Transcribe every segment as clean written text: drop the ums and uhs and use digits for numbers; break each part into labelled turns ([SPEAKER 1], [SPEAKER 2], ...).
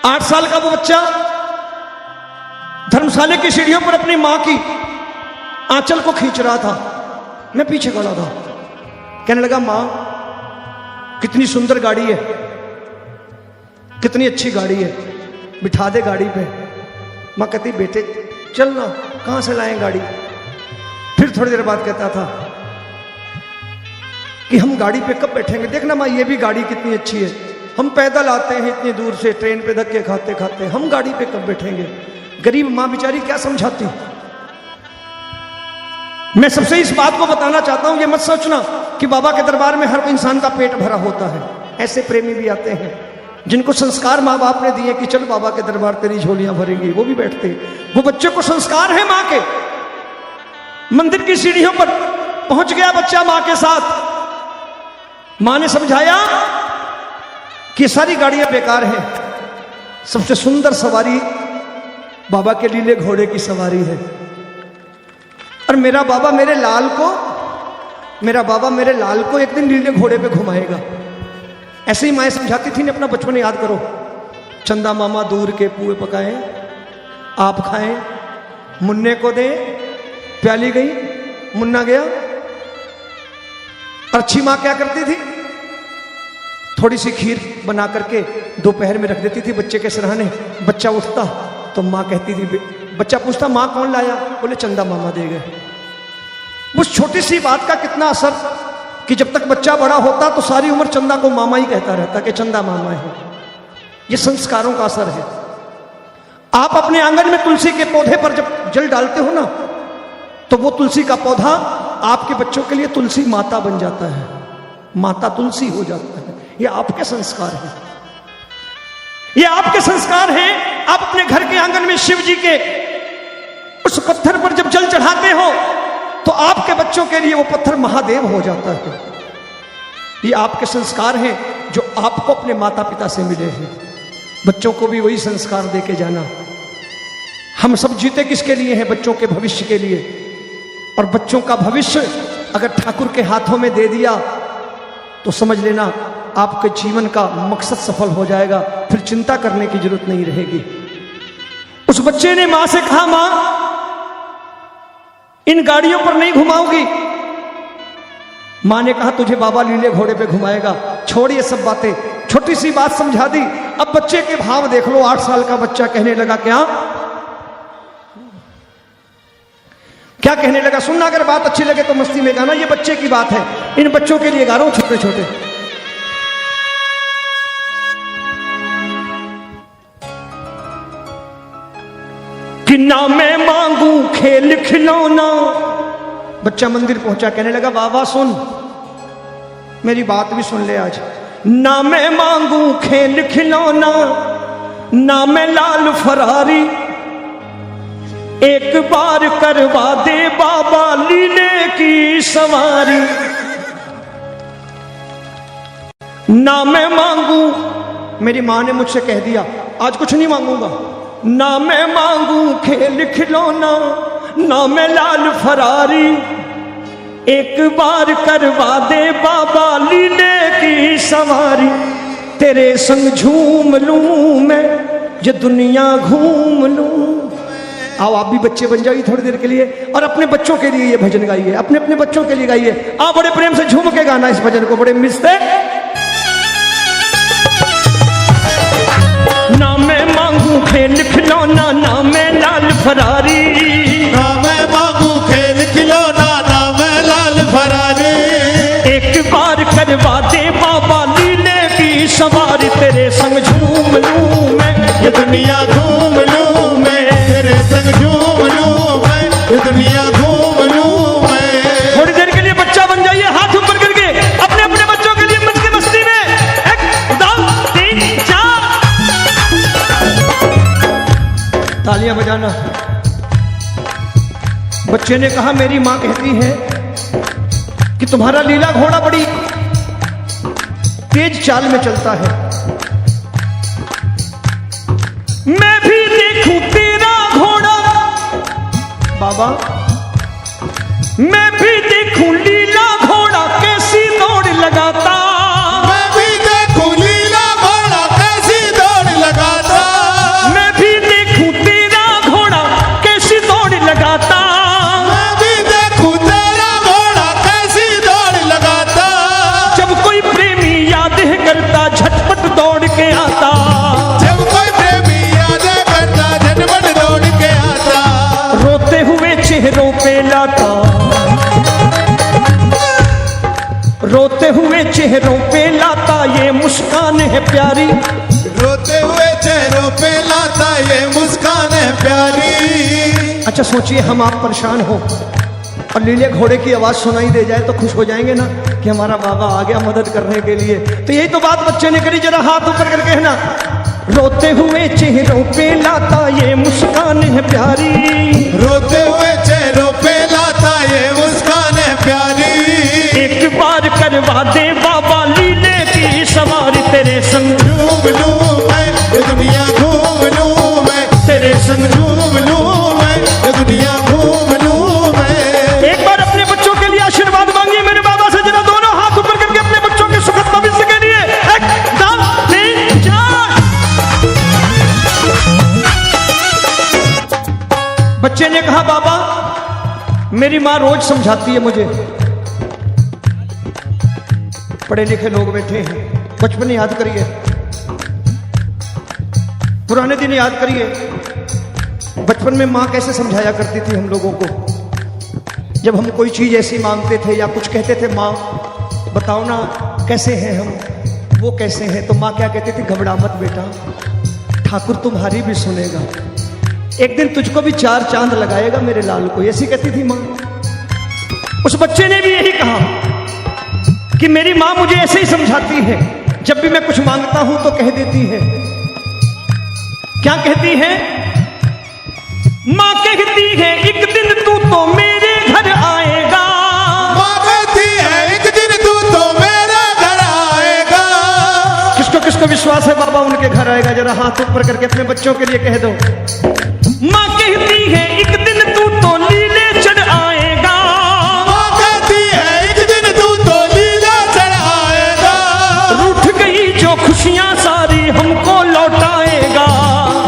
[SPEAKER 1] 8 साल का वो बच्चा धर्मशाला की सीढ़ियों पर अपनी मां की आंचल को खींच रहा था। मैं पीछे खड़ा था। कहने लगा, मां कितनी सुंदर गाड़ी है, कितनी अच्छी गाड़ी है, बिठा दे गाड़ी पे। मां कहती, बेटे चल ना, कहां से लाएं गाड़ी। फिर थोड़ी देर बाद कहता था कि हम गाड़ी पे कब बैठेंगे, देखना मां ये भी गाड़ी कितनी अच्छी है, हम पैदल आते हैं इतनी दूर से, ट्रेन पे धक्के खाते खाते, हम गाड़ी पे कब बैठेंगे। गरीब मां बेचारी क्या समझाती। मैं सबसे इस बात को बताना चाहता हूं, ये मत सोचना कि बाबा के दरबार में हर इंसान का पेट भरा होता है। ऐसे प्रेमी भी आते हैं जिनको संस्कार माँ बाप ने दिए कि चल बाबा के दरबार तेरी झोलियां भरेंगी, वो भी बैठते। वो बच्चे को संस्कार है माँ के। मंदिर की सीढ़ियों पर पहुंच गया बच्चा माँ के साथ। माँ ने समझाया कि सारी गाड़ियां बेकार हैं, सबसे सुंदर सवारी बाबा के लीले घोड़े की सवारी है। और मेरा बाबा मेरे लाल को एक दिन नीले घोड़े पे घुमाएगा। ऐसे ही माएँ समझाती थी। अपना बचपन याद करो। चंदा मामा दूर के पुए पकाए, आप खाएं, मुन्ने को दे, प्याली गई, मुन्ना गया। और अच्छी माँ क्या करती थी, थोड़ी सी खीर बना करके दोपहर में रख देती थी बच्चे के सिरहाने। बच्चा उठता तो माँ कहती थी, बच्चा पूछता माँ कौन लाया, बोले चंदा मामा दे गए। उस छोटी सी बात का कितना असर कि जब तक बच्चा बड़ा होता तो सारी उम्र चंदा को मामा ही कहता रहता कि चंदा मामा है। ये संस्कारों का असर है। आप अपने आंगन में तुलसी के पौधे पर जब जल डालते हो ना, तो वो तुलसी का पौधा आपके बच्चों के लिए तुलसी माता बन जाता है, माता तुलसी हो जाता है। ये आपके संस्कार हैं, ये आपके संस्कार हैं। आप अपने घर के आंगन में शिव जी के उस पत्थर पर जब जल चढ़ाते हो तो आपके बच्चों के लिए वो पत्थर महादेव हो जाता है। ये आपके संस्कार हैं जो आपको अपने माता पिता से मिले हैं। बच्चों को भी वही संस्कार देके जाना। हम सब जीते किसके लिए हैं, बच्चों के भविष्य के लिए। और बच्चों का भविष्य अगर ठाकुर के हाथों में दे दिया तो समझ लेना आपके जीवन का मकसद सफल हो जाएगा। फिर चिंता करने की जरूरत नहीं रहेगी। उस बच्चे ने मां से कहा, मां इन गाड़ियों पर नहीं घुमाओगी। मां ने कहा, तुझे बाबा लीले घोड़े पे घुमाएगा, छोड़ ये सब बातें। छोटी सी बात समझा दी। अब बच्चे के भाव देख लो। 8 साल का बच्चा कहने लगा, क्या कहने लगा, सुनना। अगर बात अच्छी लगे तो मस्ती में गाना। ये बच्चे की बात है, इन बच्चों के लिए गा रहा हूं, छोटे छोटे। कि ना मैं मांगू खेल खिलौना। बच्चा मंदिर पहुंचा, कहने लगा, बाबा सुन, मेरी बात भी सुन ले आज। ना मैं मांगू खेल खिलौना, ना मैं लाल फरारी, एक बार करवा दे बाबा लीले की सवारी। ना मैं मांगू, मेरी मां ने मुझसे कह दिया आज कुछ नहीं मांगूंगा। ना मैं मांगू खेल खिलौना, ना मैं लाल फरारी, एक बार करवा दे बाबा लीले की सवारी। तेरे संग झूम लूं मैं, ये दुनिया घूम लूं। आओ आप भी बच्चे बन जाइए थोड़ी देर के लिए और अपने बच्चों के लिए ये भजन गाइए, अपने अपने बच्चों के लिए गाइए। आप बड़े प्रेम से झूम के गाना इस भजन को, बड़े मिलते। ना मैं मांगू खेल खिलौना, ना मैं लाल फरारी,
[SPEAKER 2] ना मैं मांगू खेल खिलौना, ना मैं लाल फरारी,
[SPEAKER 1] एक बार करवा दे बाबा लीले की सवारी। तेरे संग झूम लूं मैं,
[SPEAKER 2] ये दुनिया घूम लूं मैं, तेरे संग झूम लूं मैं, ये दुनिया घूम लूं मैं।
[SPEAKER 1] थोड़ी देर के लिए बच्चा बन जाइए, हाथ ऊपर करके अपने अपने बच्चों के लिए मस्ती मस्ती में 1 2 3 4 तालियां बजाना। बच्चे ने कहा, मेरी मां कहती है कि तुम्हारा लीला घोड़ा बड़ी तेज चाल में चलता है, मैं भी देखूं तेरा घोड़ा। बाबा मैं भी देखूं लीला घोड़ा कैसी दौड़ लगाता,
[SPEAKER 2] मैं भी देखूं लीला घोड़ा कैसी दौड़ लगाता।
[SPEAKER 1] है प्यारी।
[SPEAKER 2] रोते हुए चेहरों पे लाता ये मुस्कान है प्यारी।
[SPEAKER 1] अच्छा सोचिए, हम आप परेशान हो और नीले घोड़े की आवाज सुनाई दे जाए तो खुश हो जाएंगे ना कि हमारा बाबा आ गया मदद करने के लिए। तो यही तो बात बच्चे ने करी, जरा हाथ ऊपर करके है ना। रोते हुए चेहरों पे लाता ये मुस्कान है प्यारी।
[SPEAKER 2] रोते हुए चेहरों पे लाता ये मुस्कान है प्यारी।
[SPEAKER 1] एक बार करवा दे बाबा लीले की सवारी, तेरे संग
[SPEAKER 2] झूम लूं मैं ये दुनिया घूम लूं मैं,
[SPEAKER 1] तेरे संग।
[SPEAKER 2] झूम लूं मैं ये दुनिया घूम लूं मैं।
[SPEAKER 1] एक बार अपने बच्चों के लिए आशीर्वाद मांगिए मेरे बाबा से, जरा दोनों हाथ ऊपर करके अपने बच्चों के सुखद भविष्य के लिए। 1 2 3 4। बच्चे ने कहा बाबा मेरी माँ रोज समझाती है मुझे। पढ़े लिखे लोग बैठे हैं, बचपन याद करिए, पुराने दिन याद करिए। बचपन में माँ कैसे समझाया करती थी हम लोगों को। जब हम कोई चीज ऐसी मांगते थे या कुछ कहते थे, माँ बताओ ना कैसे हैं हम, वो कैसे हैं, तो माँ क्या कहती थी, घबरा मत बेटा, ठाकुर तुम्हारी भी सुनेगा, एक दिन तुझको भी 4 चांद लगाएगा मेरे लाल को। ऐसी कहती थी माँ। उस बच्चे ने भी यही कहा कि मेरी माँ मुझे ऐसे ही समझाती है। जब भी मैं कुछ मांगता हूं तो कह देती है, क्या कहती है, माँ कहती है एक दिन तू तो मेरे घर आएगा।
[SPEAKER 2] माँ कहती है एक दिन तू तो मेरे घर आएगा।
[SPEAKER 1] किसको किसको विश्वास है बाबा उनके घर आएगा, जरा हाथ ऊपर करके अपने बच्चों के लिए कह दो। माँ कहती है एक दिन तू तो लीले चढ़ आएगा।
[SPEAKER 2] माँ कहती है एक दिन तू तो लीला चढ़ आएगा।
[SPEAKER 1] रूठ गई जो खुशियाँ सारी हमको लौटाएगा।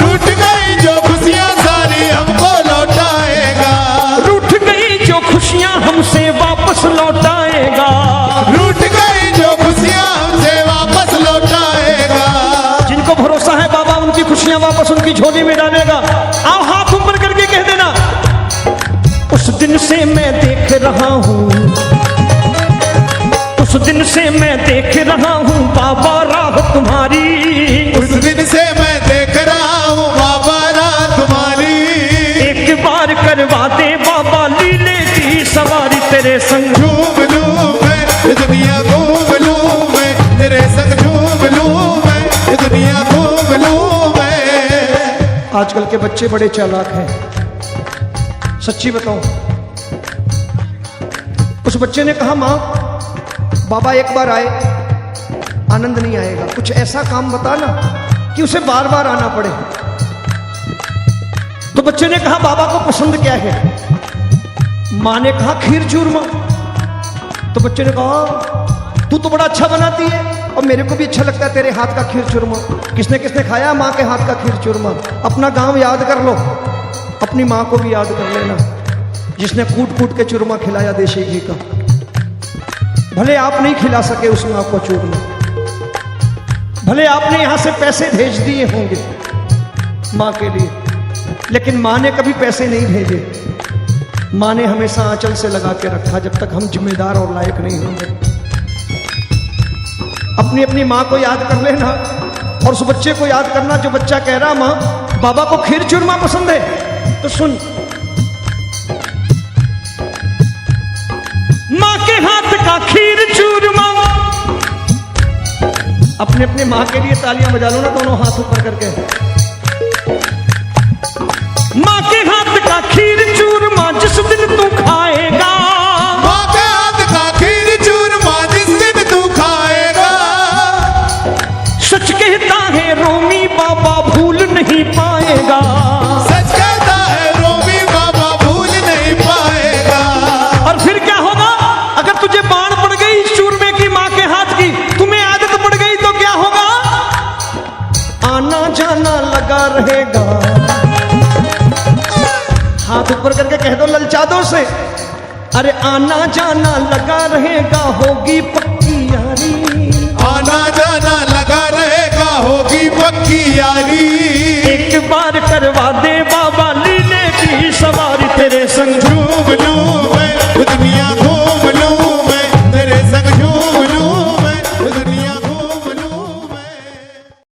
[SPEAKER 2] रूठ गई जो खुशियाँ सारी हमको लौटाएगा।
[SPEAKER 1] रूठ गई जो खुशियाँ हमसे वापस लौटाएगा।
[SPEAKER 2] रूठ गई जो खुशियाँ हमसे वापस लौटाएगा।
[SPEAKER 1] जिनको भरोसा है बाबा उनकी खुशियाँ वापस उनकी झोली में डालेगा। आओ हाथ ऊपर करके कह देना, उस दिन से मैं देख रहा हूँ, उस दिन से मैं देख रहा हूँ बाबा राह तुम्हारी।
[SPEAKER 2] उस दिन से मैं देख रहा हूँ बाबा राह तुम्हारी।
[SPEAKER 1] एक बार करवा दे बाबा लीले की सवारी, तेरे संग
[SPEAKER 2] झूम लूं मैं ये दुनिया घूम लूं मैं, तेरे संग झूम लूं मैं ये दुनिया घूम लूं मैं।
[SPEAKER 1] आजकल के बच्चे बड़े चालाक हैं, सच्ची बताऊं। उस बच्चे ने कहा माँ बाबा एक बार आए आनंद नहीं आएगा, कुछ ऐसा काम बता ना कि उसे बार बार आना पड़े। तो बच्चे ने कहा बाबा को पसंद क्या है। माँ ने कहा खीर चूरमा। तो बच्चे ने कहा तू तो बड़ा अच्छा बनाती है और मेरे को भी अच्छा लगता है तेरे हाथ का खीर चूरमा। किसने किसने खाया माँ के हाथ का खीर चूरमा। अपना गांव याद कर लो, अपनी माँ को भी याद कर लेना जिसने कूट कूट के चूरमा खिलाया देशी घी का। भले आप नहीं खिला सके उस माँ को चूरमा, भले आपने यहां से पैसे भेज दिए होंगे माँ के लिए, लेकिन माँ ने कभी पैसे नहीं भेजे। माँ ने हमेशा आंचल से लगा के रखा जब तक हम जिम्मेदार और लायक नहीं होंगे। अपनी अपनी माँ को याद कर लेना और उस बच्चे को याद करना जो बच्चा कह रहा माँ बाबा को खीर चूरमा पसंद है। तो सुन, माँ के हाथ का खीर चूरमा। अपने अपने माँ के लिए तालियां बजा लो ना दोनों हाथ ऊपर करके। माँ के हाथ का खीर चूरमा जिस दिन तू खाएगा।
[SPEAKER 2] माँ के हाथ का खीर चूरमा जिस दिन तू खाएगा।
[SPEAKER 1] सच कहता है रोमी बाबा भूल नहीं पाएगा।
[SPEAKER 2] सच कहता है रोमी बाबा भूल नहीं पाएगा।
[SPEAKER 1] और फिर क्या होगा अगर तुझे बाण पड़ गई चूरमे की माँ के हाथ की, तुम्हें आदत पड़ गई तो क्या होगा। आना जाना लगा रहेगा। हाथ ऊपर करके कह दो ललचा दो से, अरे आना जाना लगा रहेगा होगी पक्की यारी।
[SPEAKER 2] आना जाना लगा रहेगा होगी पक्की यारी।
[SPEAKER 1] एक बार करवा दे बाबा लीले की सवारी, तेरे संग